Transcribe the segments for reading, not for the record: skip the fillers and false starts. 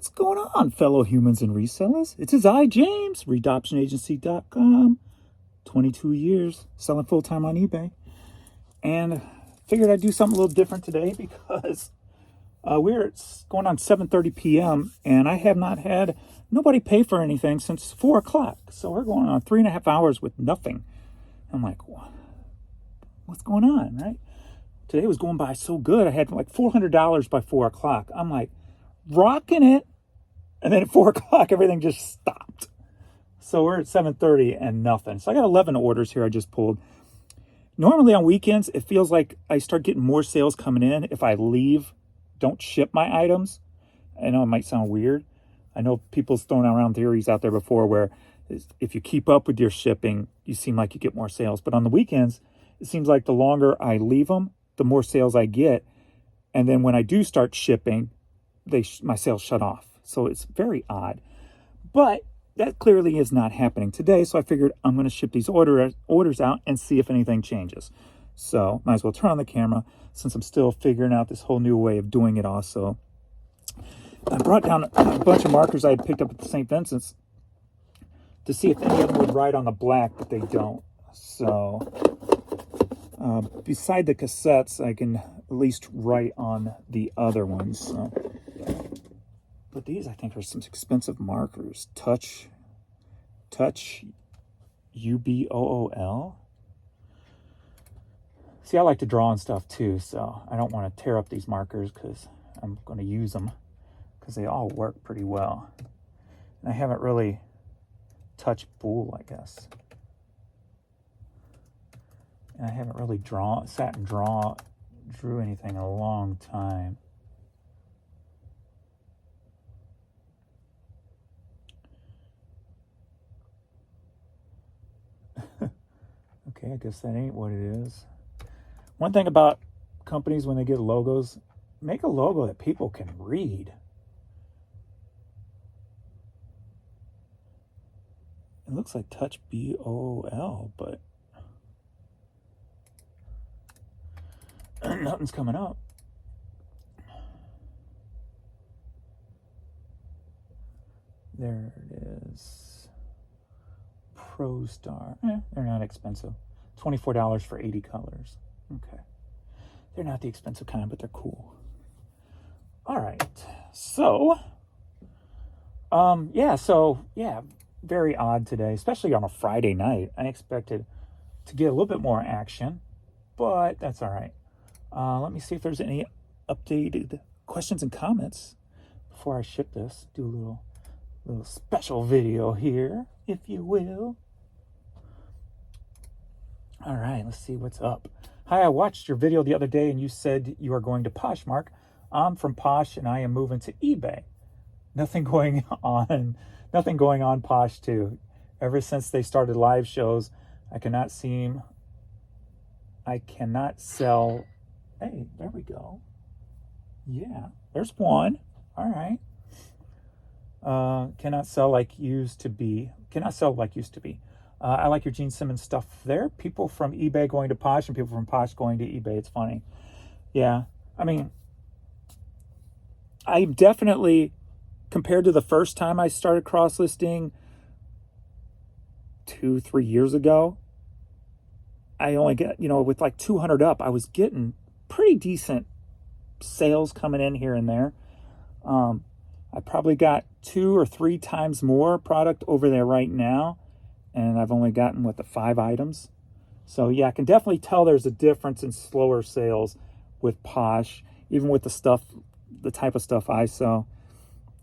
What's going on, fellow humans and resellers? It is I, James, readoptionagency.com. 22 years selling full-time on eBay. And figured I'd do something a little different today because we're going on 7:30 p.m. and I have not had nobody pay for anything since 4 o'clock. So we're going on 3.5 hours with nothing. I'm like, what's going on, right? Today was going by so good. I had like $400 by 4 o'clock. I'm like, rocking it. And then at 4 o'clock, everything just stopped. So we're at 7:30 and nothing. So I got 11 orders here I just pulled. Normally on weekends, it feels like I start getting more sales coming in if I don't ship my items. I know it might sound weird. I know people's thrown around theories out there before where if you keep up with your shipping, you seem like you get more sales. But on the weekends, it seems like the longer I leave them, the more sales I get. And then when I do start shipping, my sales shut off. So it's very odd. But that clearly is not happening today. So I figured I'm going to ship these orders out and see if anything changes. So might as well turn on the camera since I'm still figuring out this whole new way of doing it also. I brought down a bunch of markers I had picked up at the St. Vincent's to see if any of them would write on the black, but they don't. So beside the cassettes, I can at least write on the other ones. So. But these, I think, are some expensive markers. Touch UBOOL. See, I like to draw on stuff too, so I don't want to tear up these markers because I'm going to use them because they all work pretty well. And I haven't really touched Bool, I guess. And I haven't really drew anything in a long time. Okay, I guess that ain't what it is. One thing about companies when they get logos, make a logo that people can read. It looks like Touch BOOL, but nothing's coming up. There it is. Pro Star. They're not expensive. $24 for 80 colors. Okay. They're not the expensive kind, but they're cool. All right. So, very odd today, especially on a Friday night. I expected to get a little bit more action, but that's all right. Let me see if there's any updated questions and comments before I ship this. Do a little special video here, if you will. All right, let's see what's up. Hi, I watched your video the other day and you said you are going to Poshmark. I'm from Posh and I am moving to eBay. Nothing going on Posh too. Ever since they started live shows, I cannot sell. Hey, there we go. Yeah, there's one. All right. Cannot sell like used to be. I like your Gene Simmons stuff there. People from eBay going to Posh and people from Posh going to eBay. It's funny. Yeah. I mean, I definitely, compared to the first time I started cross-listing 2-3 years ago, I only get, with like 200 up, I was getting pretty decent sales coming in here and there. I probably got 2 or 3 times more product over there right now. And I've only gotten, 5 items. So, yeah, I can definitely tell there's a difference in slower sales with Posh, even with the type of stuff I sell.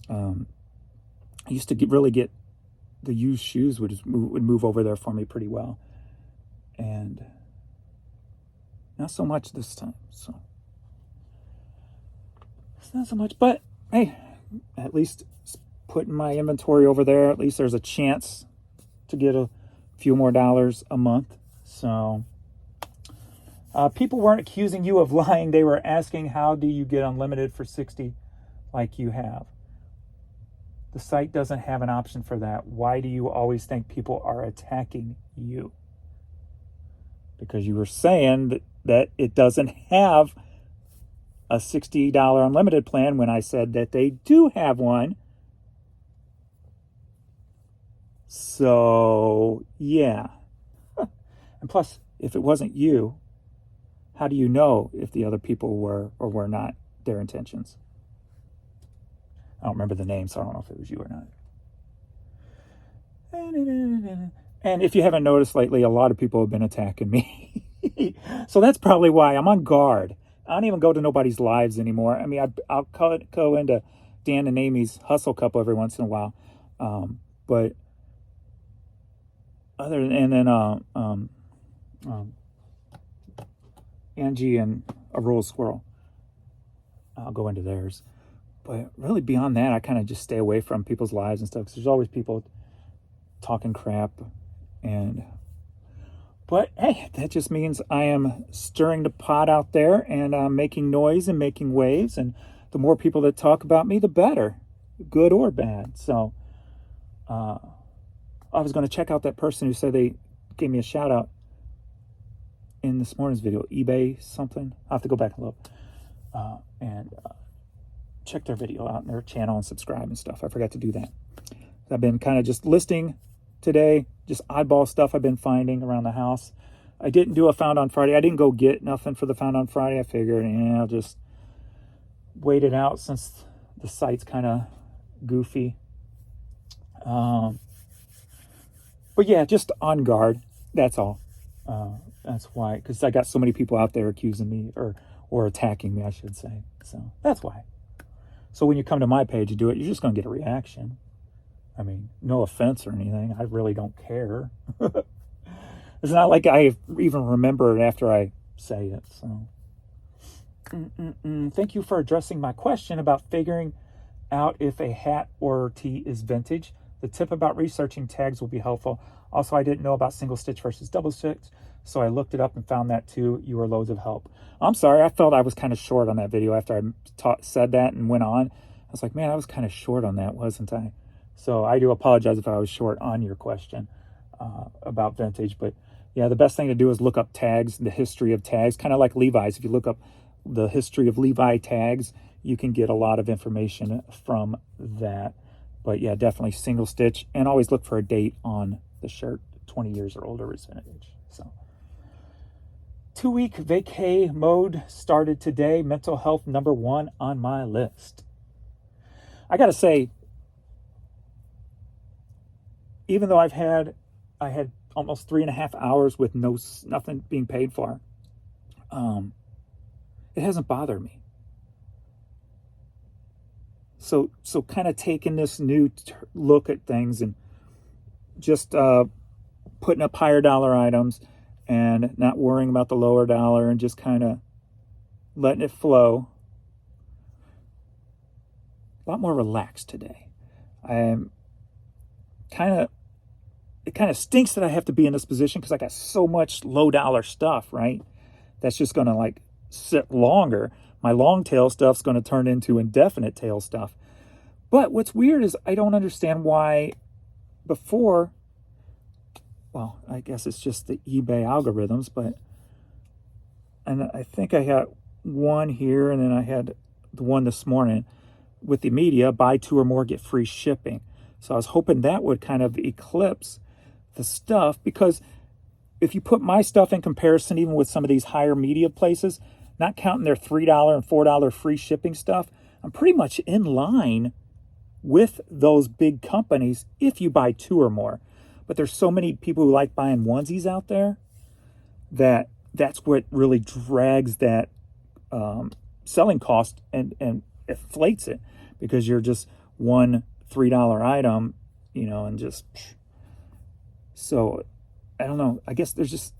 I used to really get the used shoes would move over there for me pretty well. And not so much this time. So, it's not so much. But, hey, at least putting my inventory over there, at least there's a chance to get a few more dollars a month. So people weren't accusing you of lying. They were asking, how do you get unlimited for 60 like you have? The site doesn't have an option for that. Why do you always think people are attacking you? Because you were saying that it doesn't have a $60 unlimited plan when I said that they do have one. So, yeah. And plus, if it wasn't you, how do you know if the other people were or were not their intentions? I don't remember the name, so I don't know if it was you or not. And if you haven't noticed lately, a lot of people have been attacking me. So that's probably why I'm on guard. I don't even go to nobody's lives anymore. I mean, I'll go into Dan and Amy's Hustle Cup every once in a while. But other than, and then Angie and A Rule Squirrel, I'll go into theirs. But really beyond that, I kind of just stay away from people's lives and stuff, because there's always people talking crap. But hey, that just means I am stirring the pot out there and making noise and making waves. And the more people that talk about me, the better, good or bad. So I was going to check out that person who said they gave me a shout out in this morning's video, eBay something. I'll have to go back and look and check their video out and their channel and subscribe and stuff. I forgot to do that. I've been kind of just listing today, just oddball stuff I've been finding around the house. I didn't do a Found on Friday. I didn't go get nothing for the Found on Friday. I figured, I'll just wait it out since the site's kind of goofy. But yeah, just on guard. That's all. That's why, because I got so many people out there accusing me or attacking me, I should say. So that's why. So when you come to my page and do it, you're just going to get a reaction. I mean, no offense or anything. I really don't care. It's not like I even remember it after I say it. So, Thank you for addressing my question about figuring out if a hat or tee is vintage. The tip about researching tags will be helpful. Also, I didn't know about single stitch versus double stitch, so I looked it up and found that too. You were loads of help. I'm sorry, I felt I was kind of short on that video after I said that and went on. I was like, man, I was kind of short on that, wasn't I? So I do apologize if I was short on your question about vintage. But yeah, the best thing to do is look up tags, the history of tags, kind of like Levi's. If you look up the history of Levi tags, you can get a lot of information from that. But yeah, definitely single stitch, and always look for a date on the shirt. 20 years or older is vintage. So 2-week vacay mode started today. Mental health #1 on my list. I gotta say, even though I had almost 3.5 hours with nothing being paid for, it hasn't bothered me. So kind of taking this new look at things and just putting up higher dollar items and not worrying about the lower dollar and just kind of letting it flow. A lot more relaxed today. I'm it kind of stinks that I have to be in this position because I got so much low dollar stuff, right? That's just going to like sit longer. My long tail stuff's going to turn into indefinite tail stuff. But what's weird is I don't understand why before, well, I guess it's just the eBay algorithms, and I think I had one here and then I had the one this morning with the media, buy 2 or more, get free shipping. So I was hoping that would kind of eclipse the stuff, because if you put my stuff in comparison, even with some of these higher media places, not counting their $3 and $4 free shipping stuff, I'm pretty much in line with those big companies if you buy 2 or more. But there's so many people who like buying onesies out there that's what really drags that selling cost and inflates it, because you're just one $3 item, and just, so I don't know. I guess it's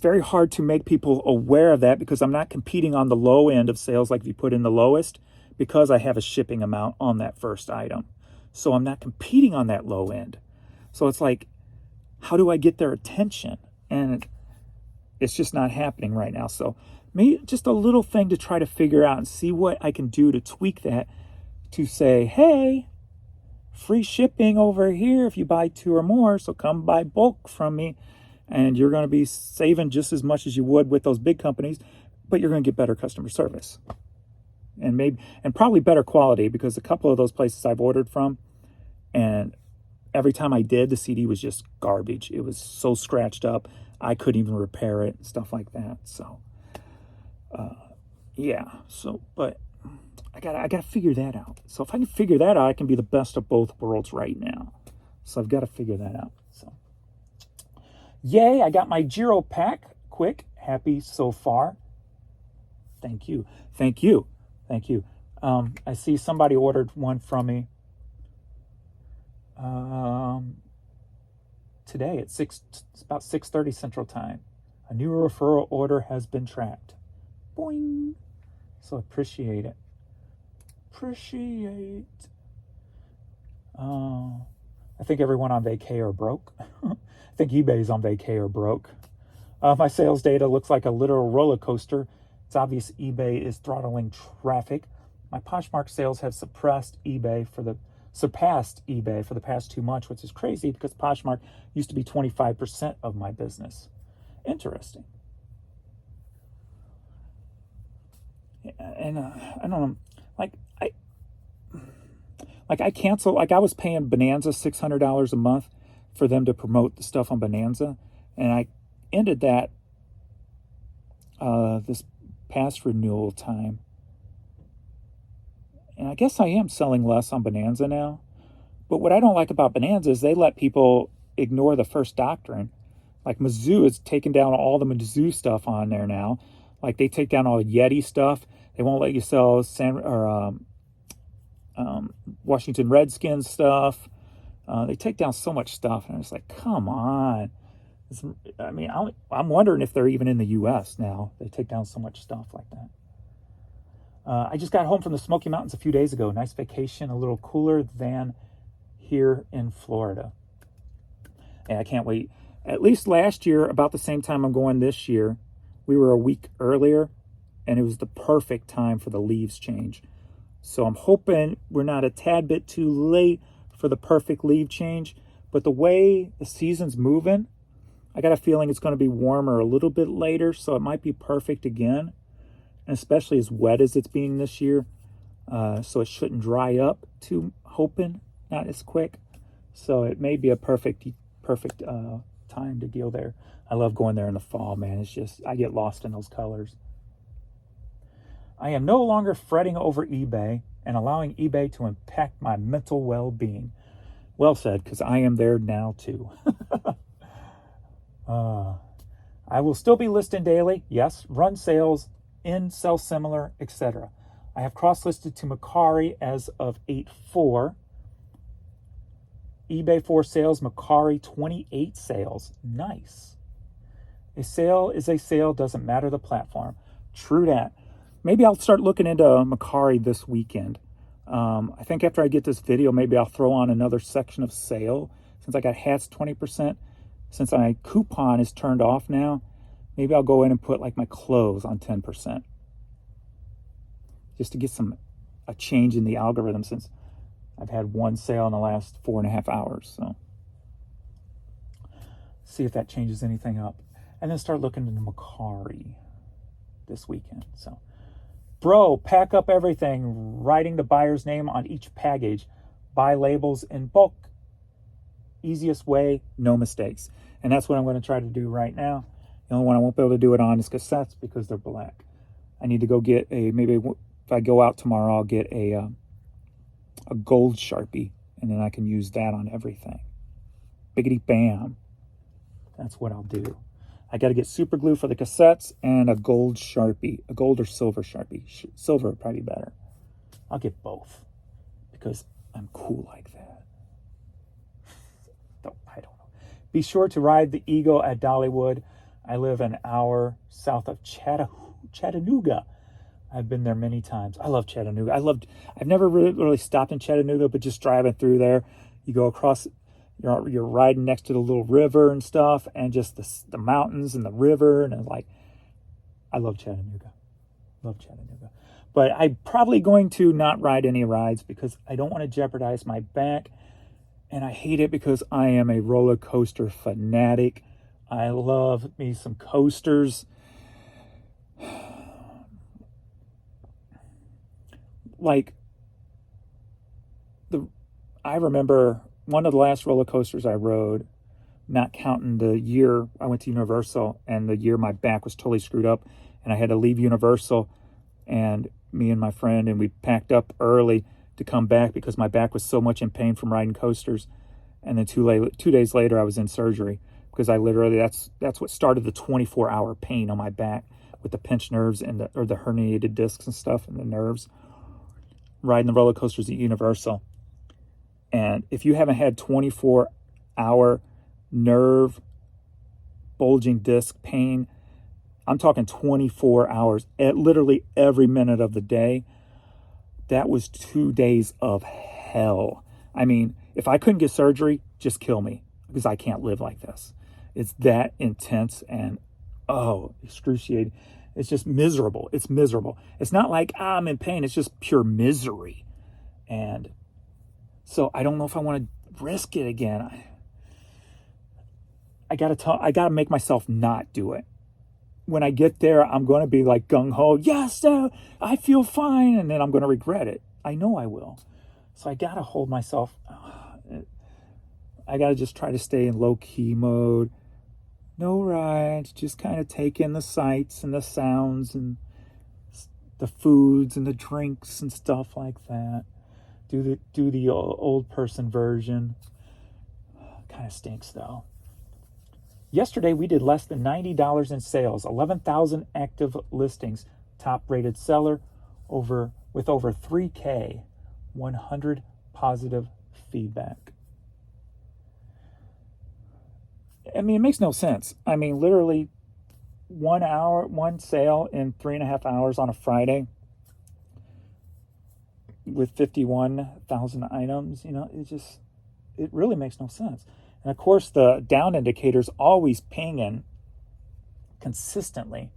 very hard to make people aware of that, because I'm not competing on the low end of sales like if you put in the lowest, because I have a shipping amount on that first item. So I'm not competing on that low end. So it's like, how do I get their attention? And it's just not happening right now. So maybe just a little thing to try to figure out and see what I can do to tweak that, to say, hey, free shipping over here if you buy 2 or more. So come buy bulk from me, and you're going to be saving just as much as you would with those big companies, but you're going to get better customer service and probably better quality, because a couple of those places I've ordered from, and every time I did, the CD was just garbage. It was so scratched up, I couldn't even repair it and stuff like that. So, yeah. So, but I gotta figure that out. So if I can figure that out, I can be the best of both worlds right now. So I've got to figure that out. So, yay! I got my Giro pack. Quick, happy so far. Thank you, thank you, thank you. I see somebody ordered one from me. Today at it's about 6:30 Central Time. A new referral order has been tracked. Boing. So appreciate it. Appreciate. I think everyone on vacay are broke. I think eBay's on vacay or broke. My sales data looks like a literal roller coaster. It's obvious eBay is throttling traffic. My Poshmark sales have surpassed eBay for the past 2 months, which is crazy because Poshmark used to be 25% of my business. Interesting. And I don't know, I cancel. I was paying Bonanza $600 a month for them to promote the stuff on Bonanza, and I ended that this past renewal time. And I guess I am selling less on Bonanza now. But what I don't like about Bonanza is they let people ignore the first doctrine. Like Mizzou is taking down all the Mizzou stuff on there now. Like they take down all the Yeti stuff. They won't let you sell Washington Redskins stuff. They take down so much stuff. And I was like, come on. I'm wondering if they're even in the U.S. now. They take down so much stuff like that. I just got home from the Smoky Mountains a few days ago. Nice vacation, a little cooler than here in Florida. And I can't wait. At least last year, about the same time I'm going this year, we were a week earlier, and it was the perfect time for the leaves change. So I'm hoping we're not a tad bit too late for the perfect leaf change. But the way the season's moving, I got a feeling it's going to be warmer a little bit later, so it might be perfect again. And especially as wet as it's being this year, so it shouldn't dry up too, hoping, not as quick. So it may be a perfect time to deal there. I love going there in the fall, man. It's just, I get lost in those colors. I am no longer fretting over eBay and allowing eBay to impact my mental well-being. Well said, because I am there now too. I will still be listing daily, yes, run sales, sell similar, etc. I have cross-listed to Macari as of 8/4. eBay 4 sales, Macari 28 sales. Nice. A sale is a sale, doesn't matter the platform. True that. Maybe I'll start looking into Macari this weekend. I think after I get this video, maybe I'll throw on another section of sale. Since I got hats 20%, since my coupon is turned off now, maybe I'll go in and put like my clothes on 10%. Just to get a change in the algorithm since I've had one sale in the last 4.5 hours. So see if that changes anything up. And then start looking into Macari this weekend. So, bro, pack up everything, writing the buyer's name on each package. Buy labels in bulk. Easiest way, no mistakes. And that's what I'm going to try to do right now. The only one I won't be able to do it on is cassettes because they're black. I need to go get maybe if I go out tomorrow, I'll get a gold Sharpie, and then I can use that on everything. Biggity bam. That's what I'll do. I got to get super glue for the cassettes and a gold Sharpie, a gold or silver Sharpie. Silver would probably be better. I'll get both because I'm cool like that. I don't know. Be sure to ride the Eagle at Dollywood. I live an hour south of Chattanooga. I've been there many times. I love Chattanooga. I've never really stopped in Chattanooga, but just driving through there, you go across, you're riding next to the little river and stuff, and just the mountains and the river, and it's like, I love Chattanooga. Love Chattanooga. But I'm probably going to not ride any rides because I don't want to jeopardize my back, and I hate it because I am a roller coaster fanatic. I love me some coasters. Like, I remember one of the last roller coasters I rode, not counting the year I went to Universal and the year my back was totally screwed up and I had to leave Universal, and me and my friend, and we packed up early to come back because my back was so much in pain from riding coasters. And then 2 days later, I was in surgery because I literally, that's what started the 24-hour pain on my back with the pinched nerves and the herniated discs and stuff and the nerves, riding the roller coasters at Universal. And if you haven't had 24-hour nerve bulging disc pain, I'm talking 24 hours, at literally every minute of the day. That was 2 days of hell. I mean, if I couldn't get surgery, just kill me, because I can't live like this. It's that intense and, excruciating. It's just miserable. It's miserable. It's not like, I'm in pain. It's just pure misery. And so I don't know if I want to risk it again. I gotta make myself not do it. When I get there, I'm going to be like gung-ho, yes, I feel fine, and then I'm going to regret it. I know I will. So I got to hold myself. I got to just try to stay in low-key mode. No rides, just kind of take in the sights and the sounds and the foods and the drinks and stuff like that. Do the old person version. Kind of stinks, though. Yesterday, we did less than $90 in sales, 11,000 active listings, top-rated seller, with over 3K, 100 positive feedback. I mean, it makes no sense. I mean, literally 1 sale in 3.5 hours on a Friday with 51,000 items. It really makes no sense. And of course, the down indicator's always pinging consistently.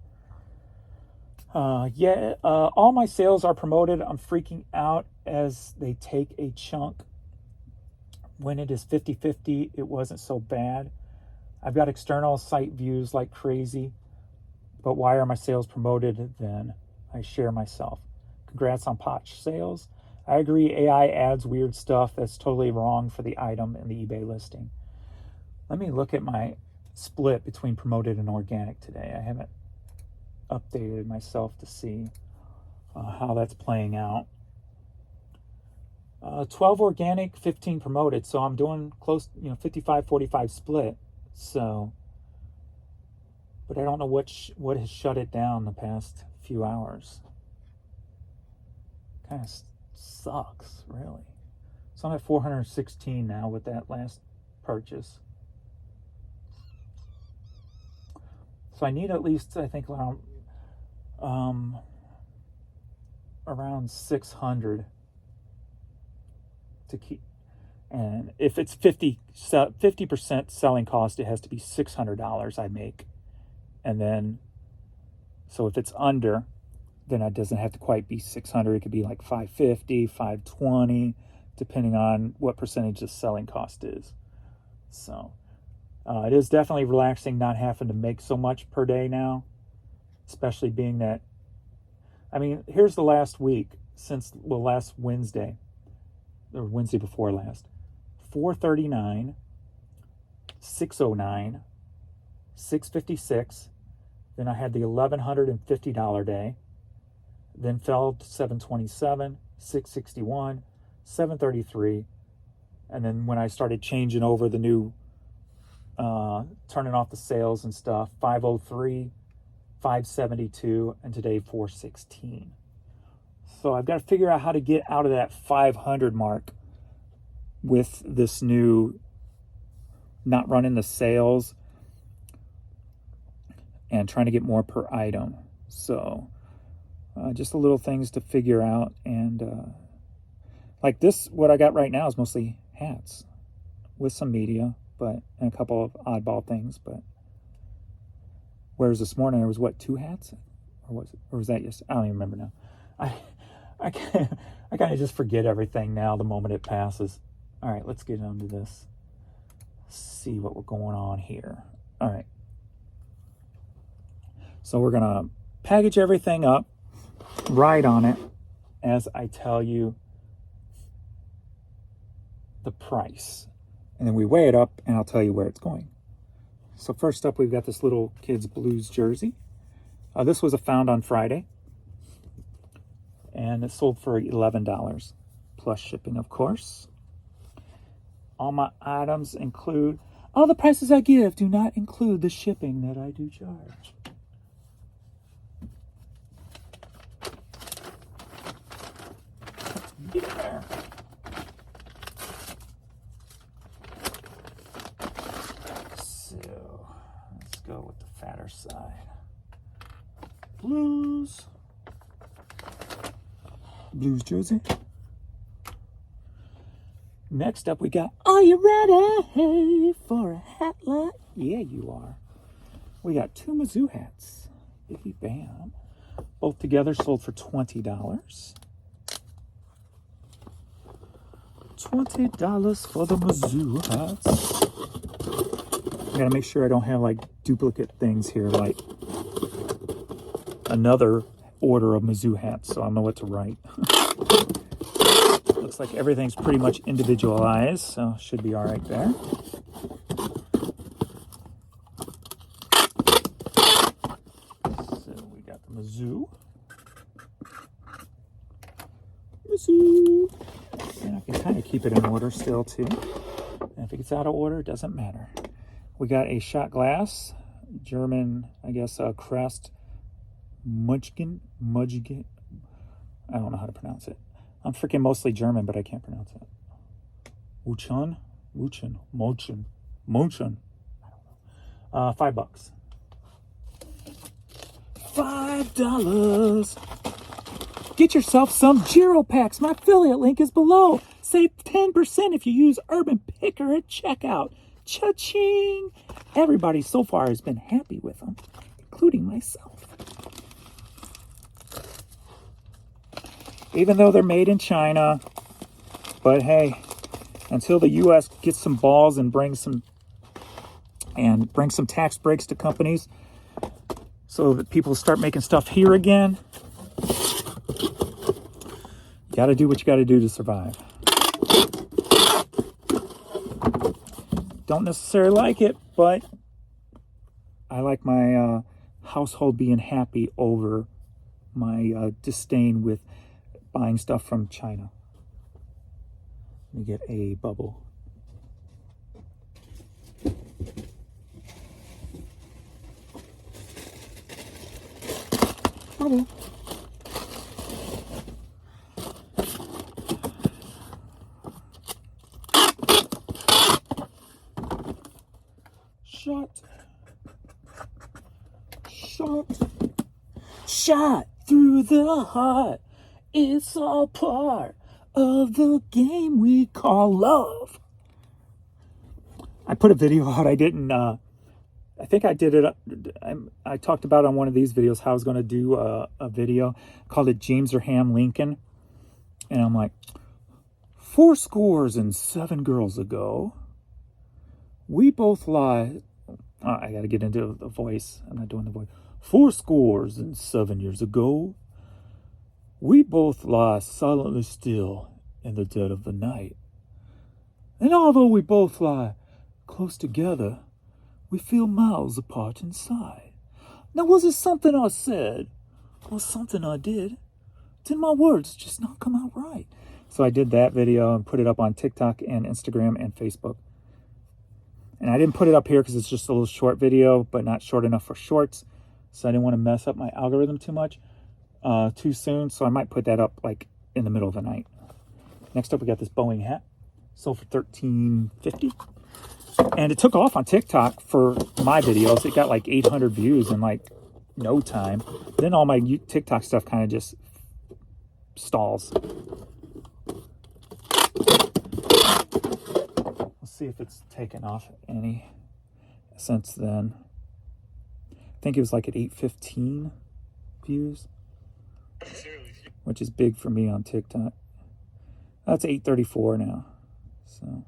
All my sales are promoted. I'm freaking out as they take a chunk. When it is 50-50, it wasn't so bad. I've got external site views like crazy. But why are my sales promoted then? I share myself. Congrats on Potch sales. I agree, AI adds weird stuff that's totally wrong for the item in the eBay listing. Let me look at my split between promoted and organic today. I haven't updated myself to see how that's playing out. 12 organic, 15 promoted. So I'm doing close, 55-45 split. So, but I don't know what has shut it down the past few hours. Kind of sucks, really. So I'm at 416 now with that last purchase. So I need at least, I think, around 600 to keep. And if it's 50% selling cost, it has to be $600 I make. And then, so if it's under, then it doesn't have to quite be 600. It could be like 550, 520, depending on what percentage the selling cost is. So it is definitely relaxing not having to make so much per day now, especially being that, I mean, here's the last week last Wednesday, or Wednesday before last, 439, 609, 656. Then I had the $1,150 day. Then fell to 727, 661, 733. And then when I started changing over the new, turning off the sales and stuff, 503, 572, and today 416. So I've got to figure out how to get out of that 500 mark with this new, not running the sales and trying to get more per item. So just the little things to figure out. And like this, what I got right now is mostly hats with some media, and a couple of oddball things. But whereas this morning there was 2 hats, or was that just, I don't even remember now. I kind of just forget everything now the moment it passes. All right, let's get into this. See what we're going on here. All right. So we're gonna package everything up, write on it as I tell you the price. and then we weigh it up, and I'll tell you where it's going. So first up, we've got this little kid's Blues jersey. This was a found on Friday, and it sold for $11 plus shipping, of course. All my items include, all the prices I give do not include the shipping that I do charge. Get in there. So let's go with the fatter side. Blues jersey. Next up, we got, are you ready for a hat lot? Yeah, you are. We got 2 Mizzou hats. Biggie bam. Both together sold for $20. $20 for the Mizzou hats. I gotta make sure I don't have like duplicate things here, like another order of Mizzou hats, so I know what to write. Looks like everything's pretty much individualized, so should be all right there. So we got the Mizzou. And I can kind of keep it in order still too. And if it gets out of order, it doesn't matter. We got a shot glass, German, I guess, Crest Mudgen. I don't know how to pronounce it. I'm freaking mostly German, but I can't pronounce it. Wuchun. I don't know. $5. $5. Get yourself some Giro packs. My affiliate link is below. Save 10% if you use Urban Picker at checkout. Cha-ching! Everybody so far has been happy with them, including myself. Even though they're made in China, but hey, until the U.S. gets some balls and brings some tax breaks to companies, so that people start making stuff here again, you got to do what you got to do to survive. Don't necessarily like it, but I like my household being happy over my disdain with buying stuff from China. Let me get a bubble. Bubble. Shot through the heart. It's all part of the game we call love. I put a video out. I didn't, I think I did it. I talked about on one of these videos how I was going to do a video. Called it James or Ham Lincoln. And I'm like, 7 girls ago, we both lied. I got to get into the voice. I'm not doing the voice. 7 years ago, we both lie silently still in the dead of the night. And although we both lie close together, we feel miles apart inside. Now, was it something I said or something I did? Did my words just not come out right? So I did that video and put it up on TikTok and Instagram and Facebook. And I didn't put it up here because it's just a little short video, but not short enough for shorts. So I didn't want to mess up my algorithm too much, too soon. So I might put that up like in the middle of the night. Next up, we got this Boeing hat. Sold for $13.50. And it took off on TikTok for my videos. It got like 800 views in like no time. Then all my TikTok stuff kind of just stalls. Let's see if it's taken off any since then. I think it was like at 815 views, which is big for me on TikTok. That's 834 now. So,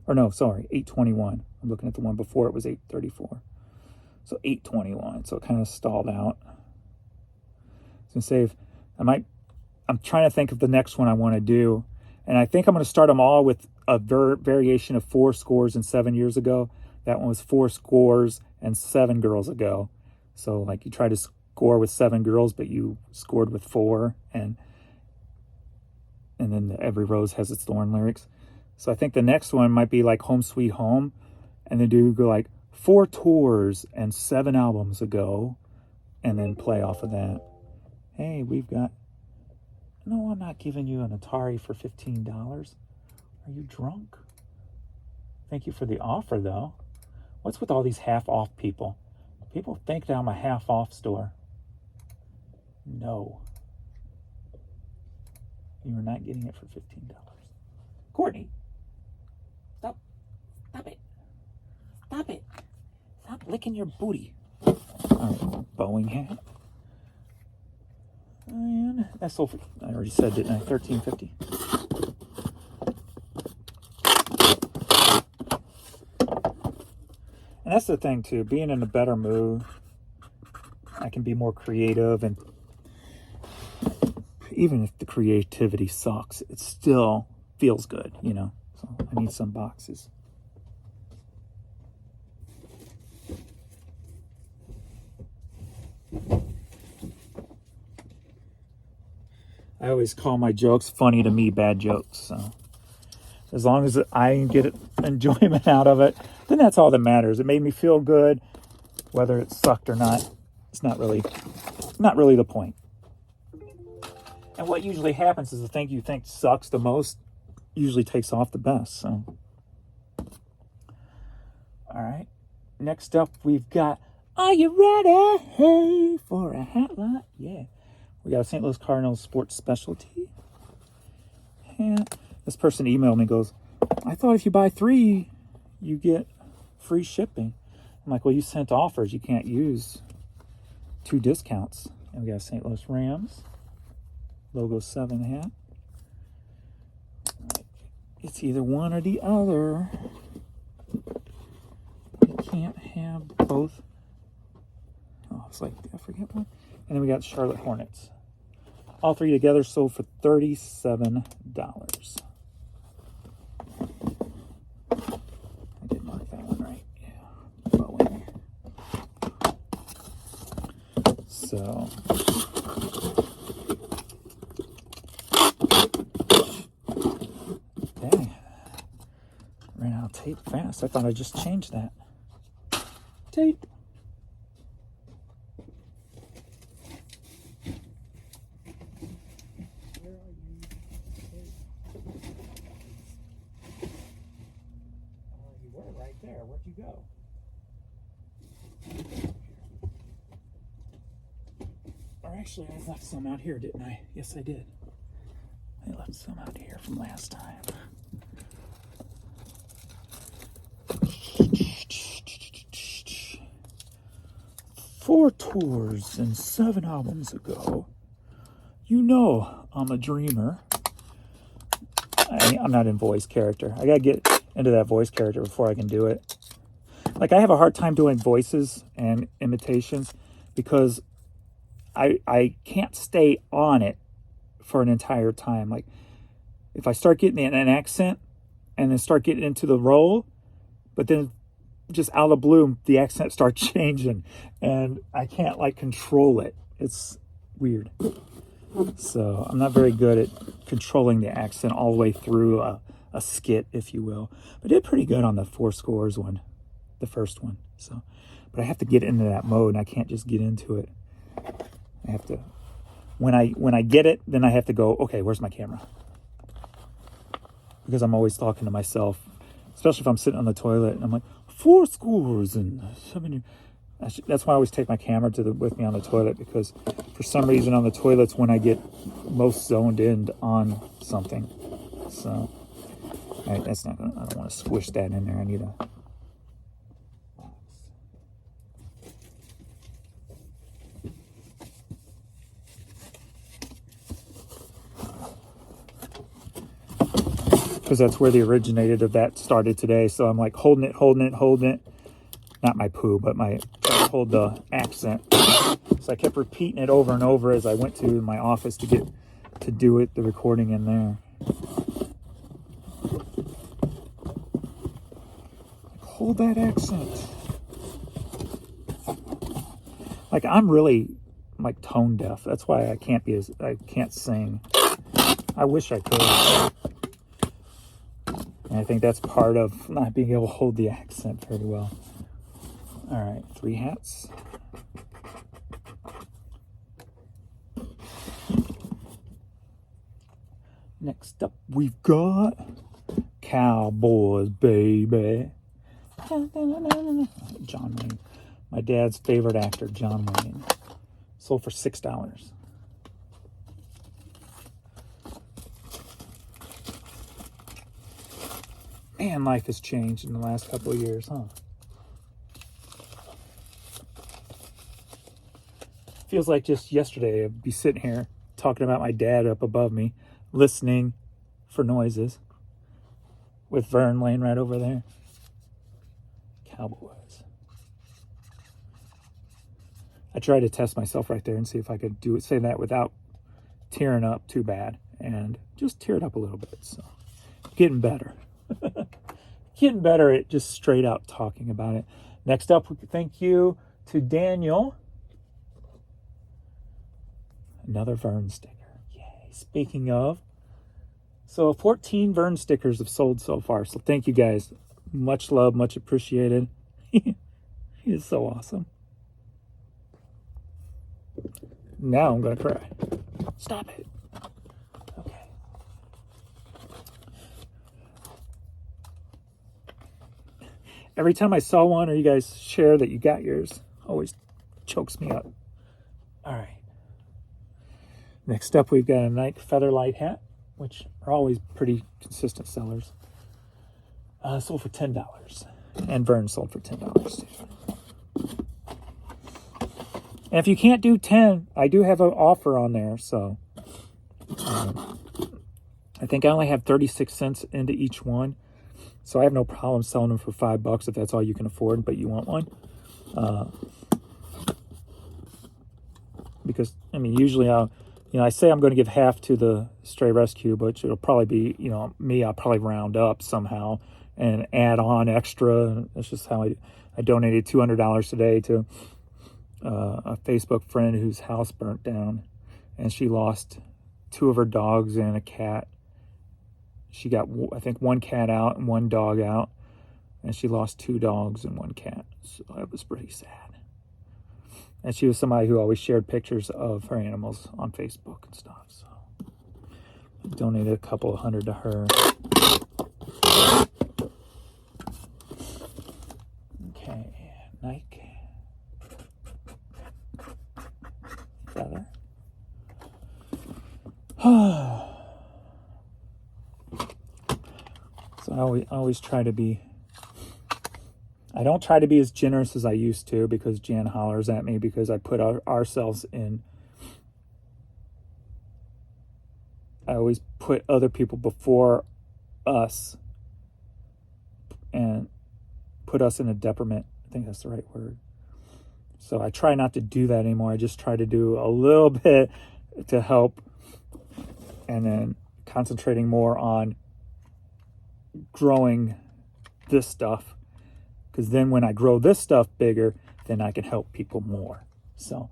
or no, sorry, 821. I'm looking at the one before it was 834. So 821. So it kind of stalled out. I was gonna say, I'm trying to think of the next one I want to do. And I think I'm going to start them all with a variation of 4 scores and 7 years ago. That one was 4 scores and 7 girls ago. So like you try to score with 7 girls, but you scored with 4, and then every rose has its thorn lyrics. So I think the next one might be like Home Sweet Home, and then do go like 4 tours and 7 albums ago, and then play off of that. Hey, we've got... No, I'm not giving you an Atari for $15. Are you drunk? Thank you for the offer, though. What's with all these half-off people? People think that I'm a half-off store. No. You are not getting it for $15. Courtney, stop. Stop it. Stop it. Stop licking your booty. All right, Boeing hat. And that's sold for, I already said, didn't I? $13.50. And that's the thing too, being in a better mood, I can be more creative, and even if the creativity sucks, it still feels good, you know. So I need some boxes. I always call my jokes funny to me bad jokes. So as long as I get enjoyment out of it, then that's all that matters. It made me feel good, whether it sucked or not. It's not really the point. And what usually happens is the thing you think sucks the most usually takes off the best. So, all right. Next up, we've got, are you ready for a hat lot? Yeah. We got a St. Louis Cardinals sports specialty. And this person emailed me, goes, I thought if you buy 3, you get free shipping. I'm like, well, you sent offers. You can't use 2 discounts. And we got a St. Louis Rams logo 7 hat. It's either one or the other. You can't have both. Oh, it's like, I forget one. And then we got Charlotte Hornets. All 3 together sold for $37. I did mark that one right. Yeah. Boeing. So. Dang. Ran out of tape fast. I thought I just changed that. Tape. Right there. Where'd you go? Or actually, I left some out here, didn't I? Yes, I did. I left some out here from last time. Four tours and 7 albums ago. You know I'm a dreamer. I'm not in voice character. I gotta get into that voice character before I can do it. Like, I have a hard time doing voices and imitations because I can't stay on it for an entire time. Like, if I start getting an accent and then start getting into the role, but then just out of the blue, the accent starts changing and I can't like control it. It's weird. So I'm not very good at controlling the accent all the way through a skit, if you will. But I did pretty good on the 4 scores one, the first one. So, but I have to get into that mode, and I can't just get into it. I have to, when I get it, then I have to go, okay, where's my camera? Because I'm always talking to myself, especially if I'm sitting on the toilet, and I'm like, 4 scores and 7. That's why I always take my camera with me on the toilet, because for some reason on the toilet's when I get most zoned in on something. So, all right, that's not gonna, I don't want to squish that in there. I need a box. Because that's where the originated of that started today. So I'm like holding it. Not my poo, but hold the accent. So I kept repeating it over and over as I went to my office to do it, the recording in there. hold that accent. Like, I'm really like tone deaf. That's why I can't sing. I wish I could. And I think that's part of not being able to hold the accent very well. All right, 3 hats. Next up, we've got Cowboys, baby. John Wayne. My dad's favorite actor, John Wayne. Sold for $6. Man, life has changed in the last couple of years, huh? Feels like just yesterday I'd be sitting here talking about my dad up above me, listening for noises, with Vern laying right over there. Cowboys. I tried to test myself right there and see if I could say that without tearing up too bad, and just teared up a little bit. So, getting better. Getting better at just straight out talking about it. Next up, thank you to Daniel. Another Vern sticker. Yay. Speaking of, so 14 Vern stickers have sold so far. So thank you guys. Much love, much appreciated. He is so awesome. Now I'm going to cry. Stop it. Okay. Every time I saw one or you guys share that you got yours, always chokes me up. All right. Next up, we've got a Nike Featherlight hat, which are always pretty consistent sellers. Sold for $10. And Vern sold for $10 too. And if you can't do 10, I do have an offer on there. So I think I only have 36 cents into each one. So I have no problem selling them for $5 if that's all you can afford, but you want one. Because, I mean, usually I say I'm going to give half to the stray rescue, but it'll probably be, me, I'll probably round up somehow and add on extra. That's just how I donated $200 today to a Facebook friend whose house burnt down, and she lost 2 of her dogs and a cat. She got, I think, 1 cat out and 1 dog out, and she lost 2 dogs and 1 cat. So that was pretty sad. And she was somebody who always shared pictures of her animals on Facebook and stuff. So I donated a couple of $100 to her. Okay, Nike Feather. So I always try to be. I don't try to be as generous as I used to, because Jan hollers at me because I put ourselves in. I always put other people before us and put us in a detriment. I think that's the right word. So I try not to do that anymore. I just try to do a little bit to help, and then concentrating more on growing this stuff. Because then when I grow this stuff bigger, then I can help people more. So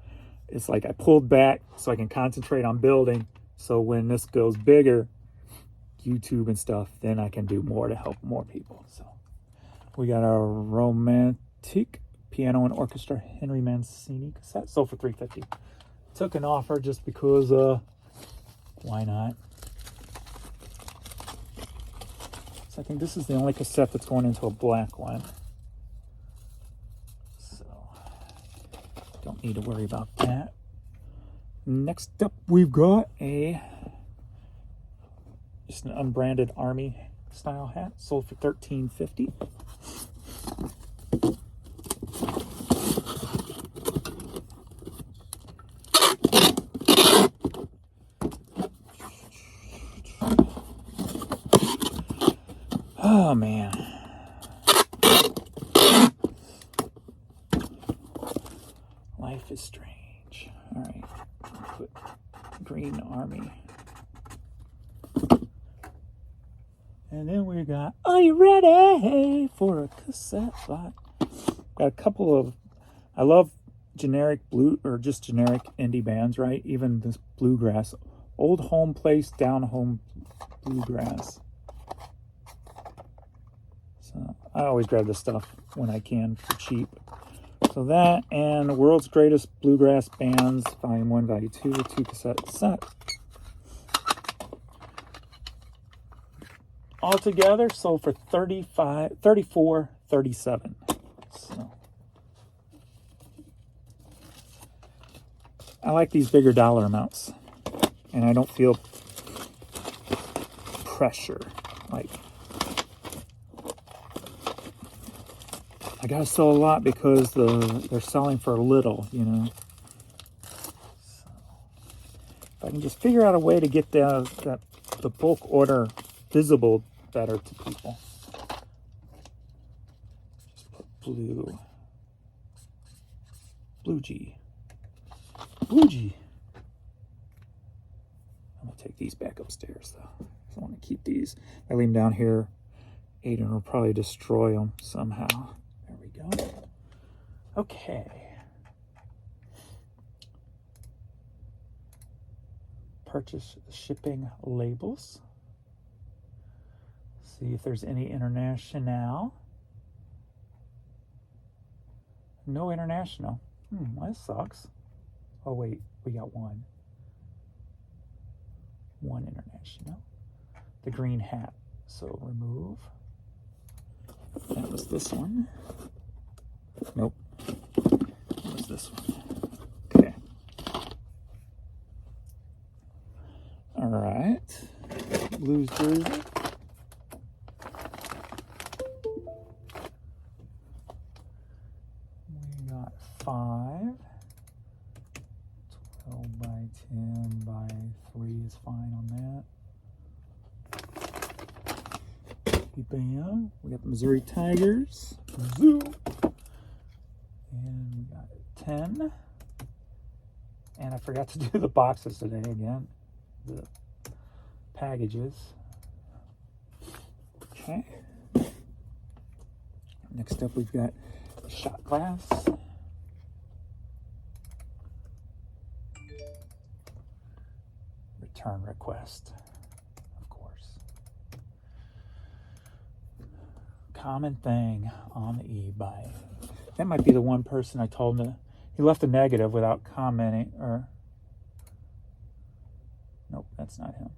it's like I pulled back so I can concentrate on building. So when this goes bigger, YouTube and stuff, then I can do more to help more people. So we got our romantic piano and orchestra Henry Mancini cassette. Sold for $3.50. Took an offer just because, why not? So I think this is the only cassette that's going into a black one. Don't need to worry about that. Next up, we've got just an unbranded army style hat. Sold for $13.50. Oh man. Life is strange. All right, put Green Army. And then we got, are you ready for a cassette slot? Got a couple of, I love generic blue, or just generic indie bands, right? Even this bluegrass. Old Home Place, Down Home Bluegrass. So I always grab this stuff when I can for cheap. So that and World's Greatest Bluegrass Bands, Volume 1, Volume 2, 2 cassette set. Altogether, sold for $34.37. So I like these bigger dollar amounts, and I don't feel pressure. Like, I gotta sell a lot because they're selling for little, you know. So if I can just figure out a way to get the bulk order visible better to people. Just put blue G. I'm gonna take these back upstairs though. I want to keep these. I leave them down here. Aiden will probably destroy them somehow. There we go. Okay. Purchase shipping labels. See if there's any international. No international. That sucks. Oh wait, we got one. One international. The green hat. So remove. That was this one. Nope. That was this one. Okay. All right. Blues jersey. We got 5. 12 by 10 by 3 is fine on that. Bam. We got the Missouri Tigers. Zoo. And we got 10. And I forgot to do the boxes today again. The packages. Okay. Next up, we've got shot glass. Return request, of course. Common thing on eBay. That might be the one person I told him he left a negative without commenting, or nope, that's not him.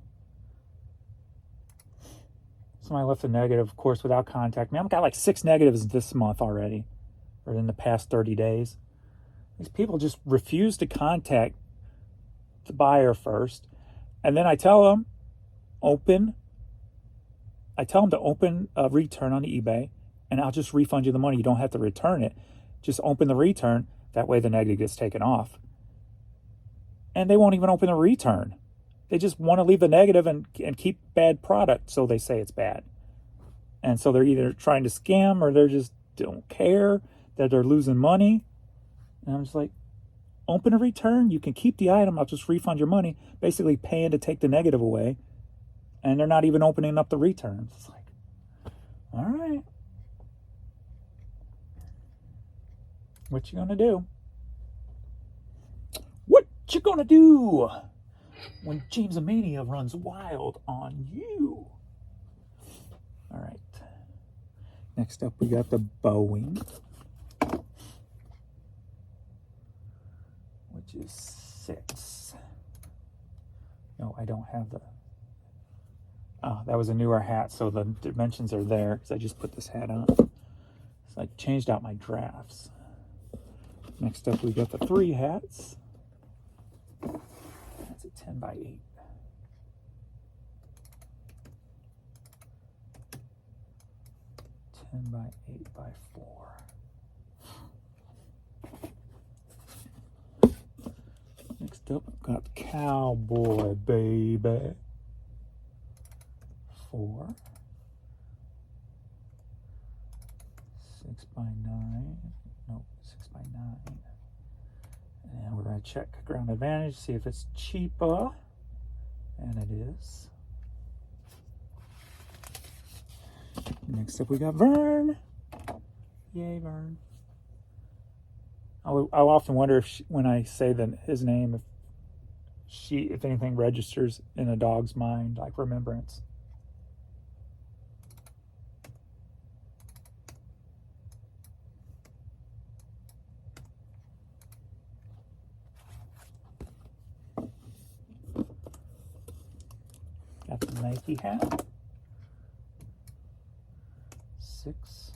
Somebody left a negative, of course, without contacting me. I've got like 6 negatives this month already, or in the past 30 days. These people just refuse to contact the buyer first. And then I tell them, to open a return on eBay, and I'll just refund you the money. You don't have to return it. Just open the return. That way the negative gets taken off. And they won't even open the return. They just want to leave the negative and keep bad product, so they say it's bad. And so they're either trying to scam, or they just don't care that they're losing money. And I'm just like, open a return. You can keep the item. I'll just refund your money. Basically paying to take the negative away. And they're not even opening up the returns. It's like, all right. What you gonna do? What you gonna do when James Mania runs wild on you? All right. Next up, we got the Boeing, which is 6. No, I don't have the... that was a newer hat, so the dimensions are there, because I just put this hat on. So I changed out my drafts. Next up, we got the 3 hats. That's a 10 by 8. By 8 by 4. Next up, I've got Cowboy Baby. 4. 6 by 9. Nope, 6 by 9. And we're going to check Ground Advantage, see if it's cheaper. And it is. Next up, we got Vern. Yay, Vern. I often wonder if when I say his name, if anything registers in a dog's mind, like remembrance. Got the Nike hat. 6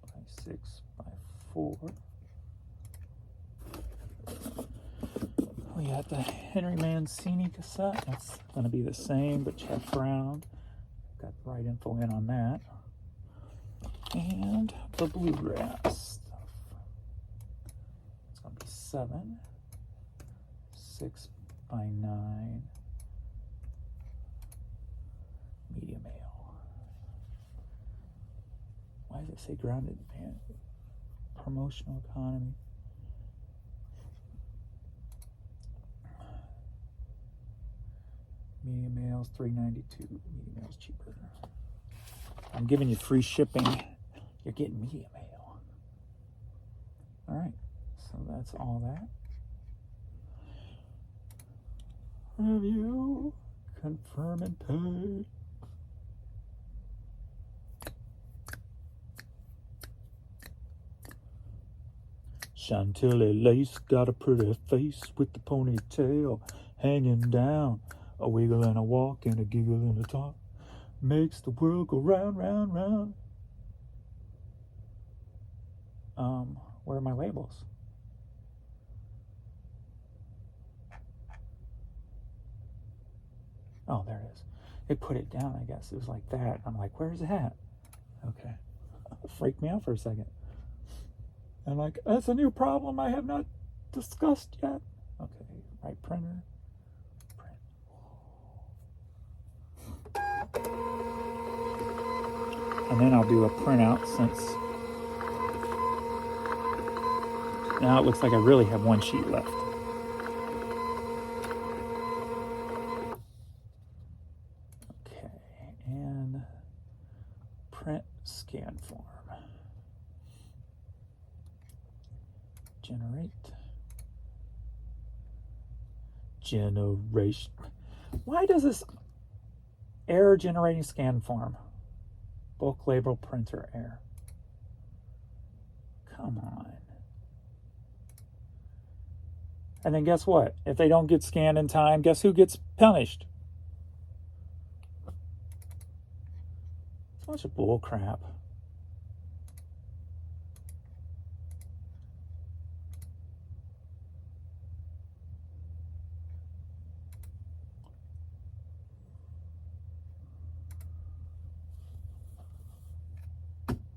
by 6 by 4. We got the Henry Mancini cassette. That's going to be the same, but check around. Got the right info in on that. And the bluegrass stuff. It's going to be 7, 6 by 9, medium ale. Why does it say grounded pan? Promotional economy. Medium ale's $3.92. Medium ale's cheaper. I'm giving you free shipping. You're getting medium ale. All right, so that's all that. Review, confirm and pay. Chantilly lace, got a pretty face with the ponytail hanging down. A wiggle and a walk and a giggle and a talk makes the world go round, round, round. Where are my labels? Oh, there it is. They put it down, I guess. It was like that. I'm like, where's the hat? Okay. Freaked me out for a second. And like, that's a new problem I have not discussed yet. Okay, right printer. Print. And then I'll do a printout since now it looks like I really have one sheet left. Okay, and print scan form. Generation. Why does this error generating scan form? Bulk label printer error. Come on. And then guess what? If they don't get scanned in time, guess who gets punished? It's a bunch of bull crap.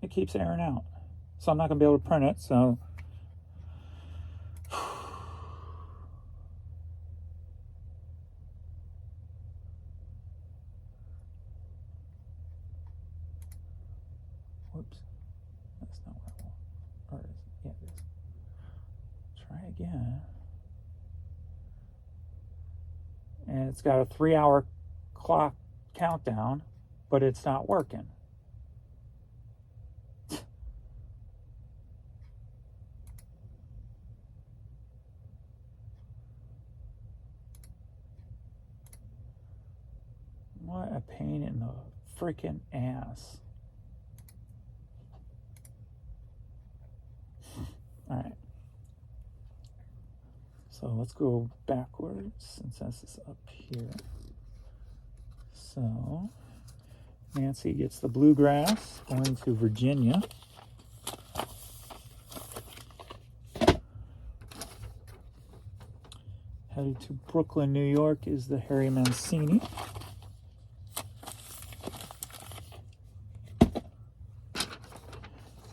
It keeps airing out. So I'm not going to be able to print it, so whoops. That's not what I want. Or is it? Yeah, it is. Try again. And it's got a 3-hour clock countdown, but it's not working. What a pain in the freaking ass. All right. So let's go backwards since this is up here. So Nancy gets the bluegrass going to Virginia. Headed to Brooklyn, New York is the Harry Mancini.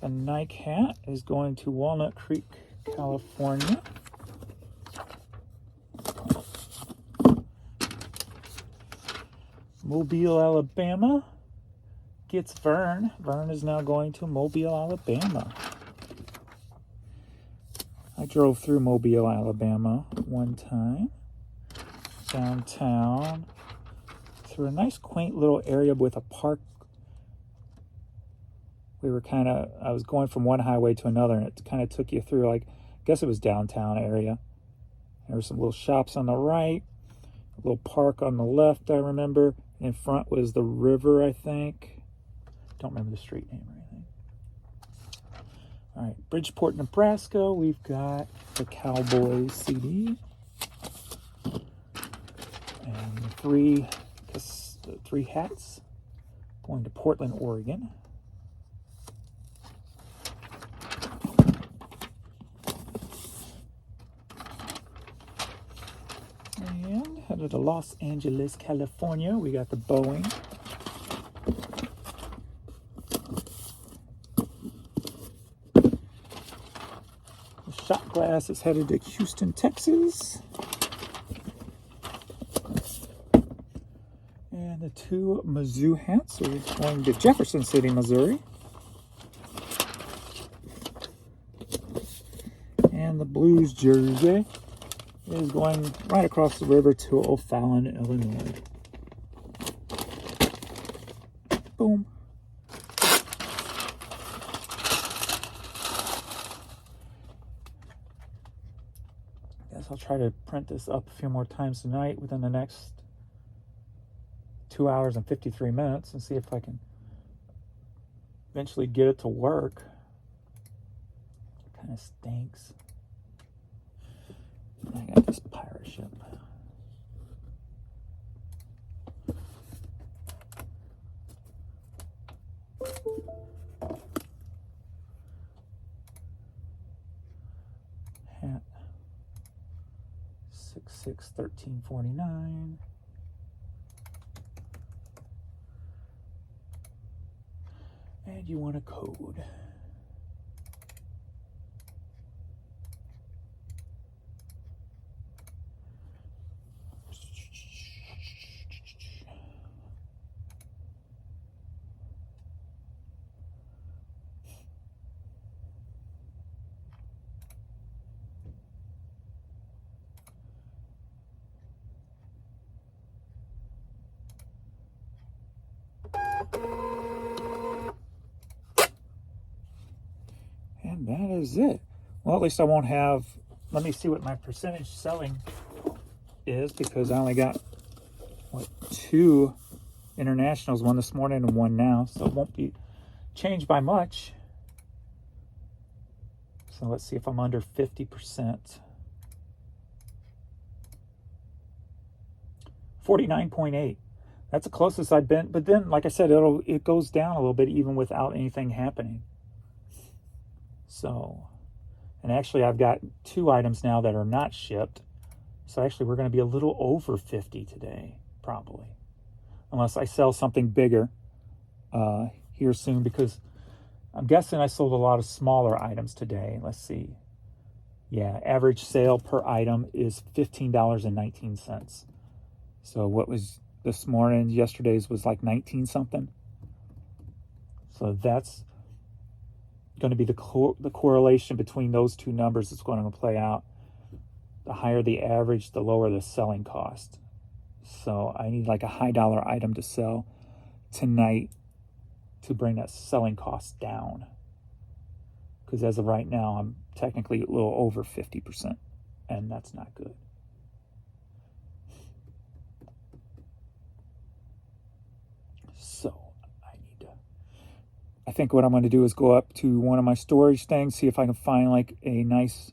The Nike hat is going to Walnut Creek, California. Mobile, Alabama gets Vern. Vern is now going to Mobile, Alabama. I drove through Mobile, Alabama one time. Downtown. Through a nice quaint little area with a park I was going from one highway to another, and it kind of took you through, like, I guess it was downtown area. There were some little shops on the right, a little park on the left, I remember. In front was the river, I think. Don't remember the street name or anything. All right, Bridgeport, Nebraska. We've got the Cowboys CD. And the three hats going to Portland, Oregon. And headed to Los Angeles, California. We got the Boeing. The shot glass is headed to Houston, Texas. And the two Mizzou hats are going to Jefferson City, Missouri. And the Blues jersey is going right across the river to O'Fallon, Illinois. Boom. I guess I'll try to print this up a few more times tonight within the next 2 hours and 53 minutes and see if I can eventually get it to work. It kind of stinks. I got this pirate ship. Hat 661349. And you want a code. And that is it. Well, at least I won't have, let me see what my percentage selling is, because I only got, what, 2 internationals, one this morning and one now, so it won't be changed by much. So let's see if I'm under 50%. 49.8. That's the closest I've been, but then, like I said, it goes down a little bit even without anything happening. So, and actually I've got 2 items now that are not shipped. So actually we're going to be a little over 50 today, probably. Unless I sell something bigger here soon, because I'm guessing I sold a lot of smaller items today. Let's see. Yeah, average sale per item is $15.19. So what was this morning, yesterday's was like 19 something. So that's going to be the correlation between those two numbers that's going to play out. The higher the average, the lower the selling cost. So I need like a high dollar item to sell tonight to bring that selling cost down. Because as of right now, I'm technically a little over 50%, and that's not good. So I think what I'm going to do is go up to one of my storage things, see if I can find like a nice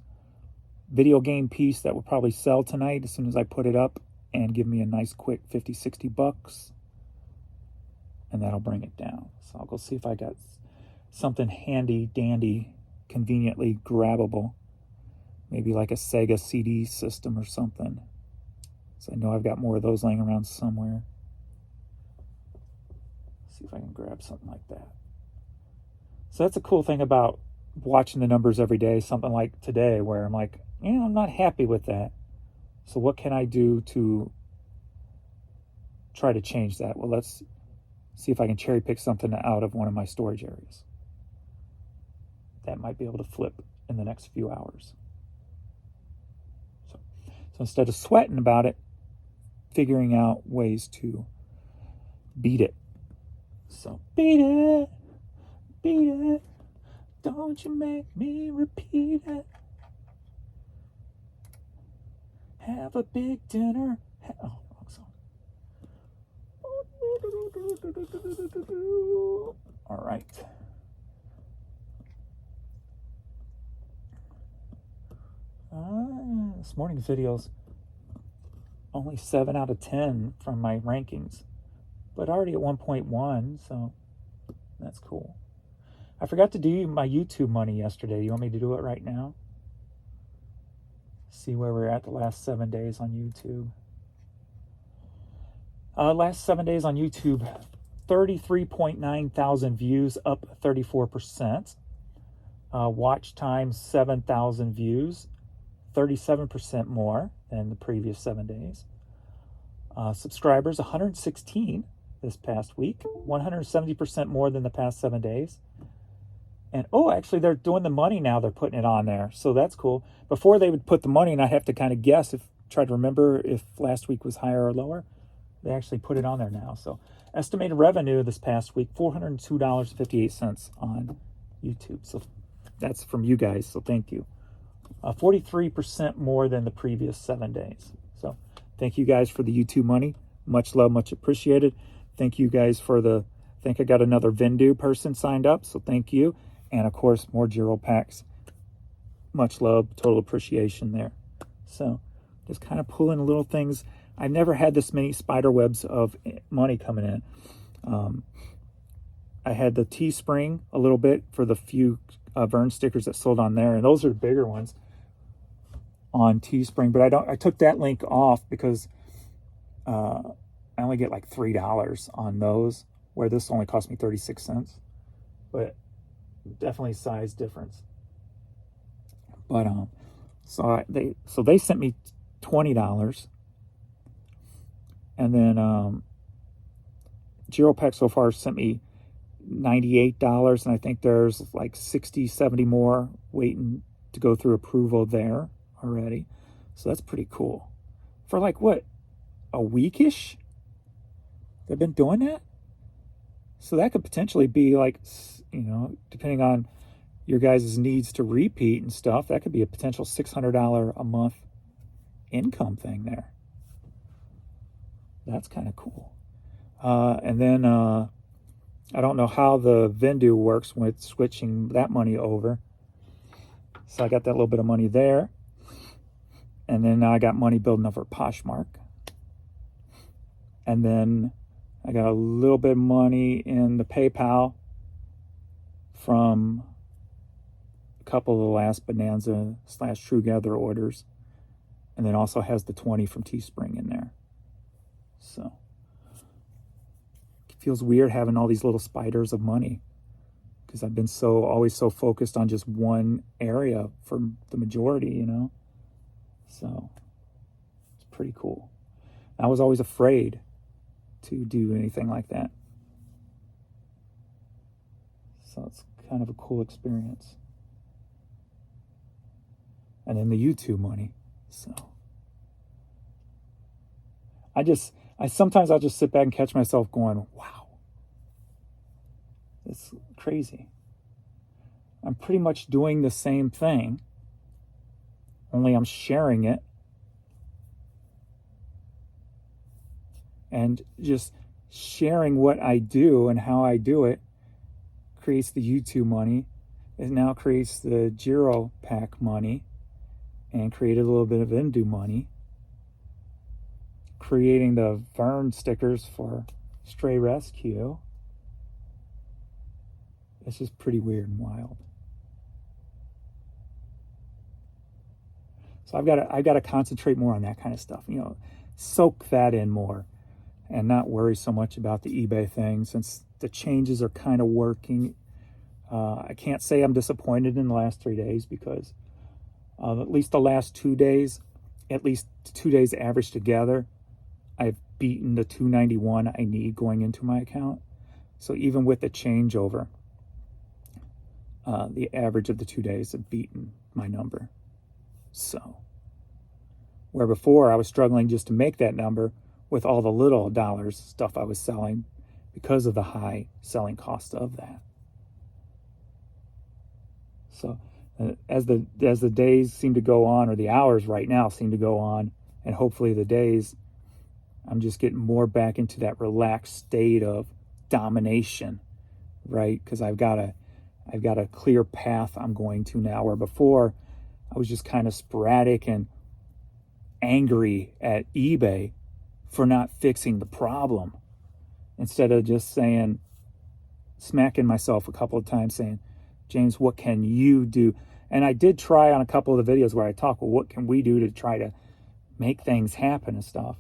video game piece that will probably sell tonight as soon as I put it up, and give me a nice quick 50, 60 bucks. And that'll bring it down. So I'll go see if I got something handy dandy, conveniently grabbable. Maybe like a Sega CD system or something. So I know I've got more of those laying around somewhere. See if I can grab something like that. So that's a cool thing about watching the numbers every day, something like today where I'm like, I'm not happy with that. So what can I do to try to change that? Well, let's see if I can cherry pick something out of one of my storage areas. That might be able to flip in the next few hours. So instead of sweating about it, figuring out ways to beat it. So beat it. beat it. Don't you make me repeat it. Have a big dinner. Oh, wrong song. All right. This morning's video's only 7 out of 10 from my rankings, but already at 1.1, so that's cool. I forgot to do my YouTube money yesterday. You want me to do it right now? See where we're at the last 7 days on YouTube. Last 7 days on YouTube, 33.9 thousand views, up 34%. Watch time, 7,000 views, 37% more than the previous 7 days. Subscribers, 116 this past week, 170% more than the past 7 days. And, oh, actually, they're doing the money now. They're putting it on there, so that's cool. Before they would put the money, and I have to kind of guess, try to remember if last week was higher or lower. They actually put it on there now. So estimated revenue this past week, $402.58 on YouTube. So that's from you guys, so thank you. 43% more than the previous 7 days. So thank you guys for the YouTube money. Much love, much appreciated. Thank you guys for I think I got another Vendu person signed up, so thank you. And of course, more Giro packs. Much love, total appreciation there. So just kind of pulling little things. I've never had this many spider webs of money coming in. I had the Teespring a little bit for the few Vern stickers that sold on there, and those are the bigger ones on Teespring. But I took that link off because I only get like $3 on those, where this only cost me 36 cents. But definitely size difference. But so they sent me $20. And then Giro Pack so far sent me $98, and I think there's like 60, 70 more waiting to go through approval there already. So that's pretty cool. For like, what, a weekish? They've been doing that? So that could potentially be like, you know, depending on your guys' needs to repeat and stuff, that could be a potential $600 a month income thing there. That's kind of cool. And then I don't know how the Vendu works with switching that money over. So I got that little bit of money there. And then I got money building up for Poshmark. And then I got a little bit of money in the PayPal from a couple of the last Bonanza / True Gather orders. And then also has the 20 from Teespring in there. So it feels weird having all these little spiders of money, because I've been always so focused on just one area for the majority, you know. So it's pretty cool. I was always afraid to do anything like that. So it's kind of a cool experience. And then the YouTube money. So sometimes I'll just sit back and catch myself going, wow, it's crazy. I'm pretty much doing the same thing, only I'm sharing it. And just sharing what I do and how I do it creates the YouTube money. It now creates the Giro Pack money, and created a little bit of Vendu money. Creating the Vern stickers for Stray Rescue. It's just pretty weird and wild. So I've got to concentrate more on that kind of stuff. You know, soak that in more, and not worry so much about the eBay thing, since the changes are kind of working. I can't say I'm disappointed in the last 3 days, because at least the last 2 days, at least 2 days average together, I've beaten the 291 I need going into my account. So even with the changeover, the average of the 2 days have beaten my number. So where before I was struggling just to make that number with all the little dollars stuff I was selling because of the high selling cost of that. So as the days seem to go on, or the hours right now seem to go on, and hopefully the days, I'm just getting more back into that relaxed state of domination, right? Because I've got a clear path I'm going to now, where before I was just kind of sporadic and angry at eBay for not fixing the problem, instead of just smacking myself a couple of times saying, James, what can you do? And I did try on a couple of the videos where I talk, well, what can we do to try to make things happen and stuff?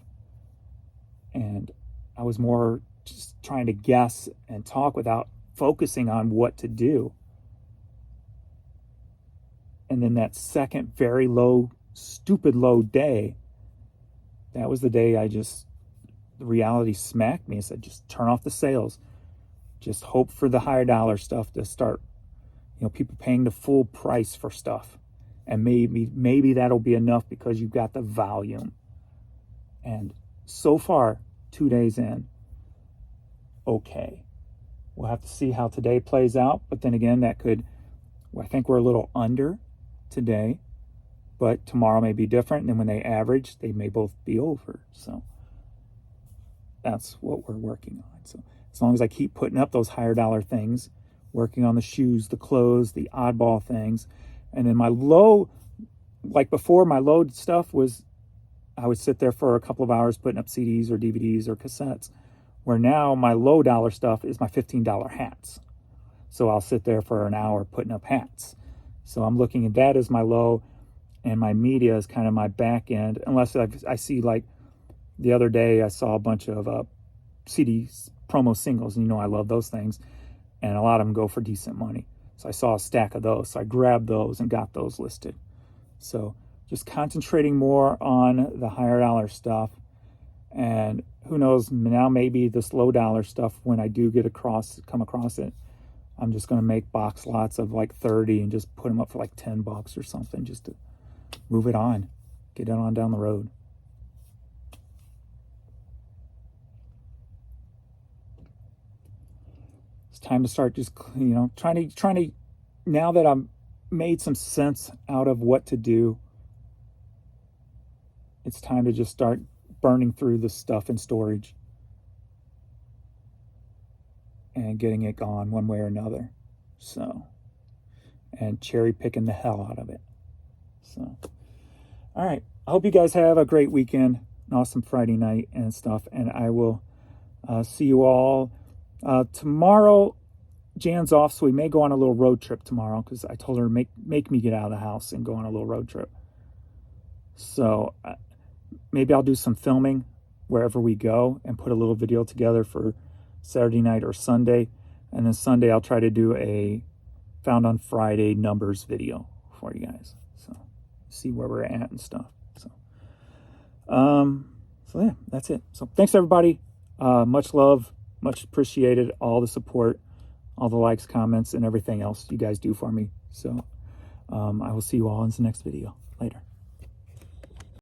And I was more just trying to guess and talk without focusing on what to do. And then that second very low, stupid low day, that was the day the reality smacked me and said, just turn off the sales. Just hope for the higher dollar stuff to start, people paying the full price for stuff. And maybe that'll be enough because you've got the volume. And so far, 2 days in, okay. We'll have to see how today plays out. But then again, I think we're a little under today. But tomorrow may be different. And then when they average, they may both be over. So that's what we're working on. So as long as I keep putting up those higher dollar things, working on the shoes, the clothes, the oddball things. And then my low, like before, my low stuff was, I would sit there for a couple of hours putting up CDs or DVDs or cassettes, where now my low dollar stuff is my $15 hats. So I'll sit there for an hour putting up hats. So I'm looking at that as my low, and my media is kind of my back end, unless I see, like the other day I saw a bunch of CDs, promo singles, and I love those things, and a lot of them go for decent money. So I saw a stack of those, so I grabbed those and got those listed. So just concentrating more on the higher dollar stuff, and who knows, now maybe this low dollar stuff, when I do come across it, I'm just going to make box lots of like 30 and just put them up for like $10 or something, just to move it on, get it on down the road. Time to start just trying to now that I'm made some sense out of what to do, it's time to just start burning through the stuff in storage and getting it gone one way or another. So, and cherry picking the hell out of it. So, all right, I hope you guys have a great weekend, an awesome Friday night and stuff, and I will see you all tomorrow. Jan's off, so we may go on a little road trip tomorrow, because I told her to make me get out of the house and go on a little road trip. So maybe I'll do some filming wherever we go and put a little video together for Saturday night or Sunday. And then Sunday I'll try to do a Found on Friday numbers video for you guys. So see where we're at and stuff. So yeah, that's it. So thanks everybody. Much love, much appreciated, all the support, all the likes, comments, and everything else you guys do for me. So I will see you all in the next video. Later.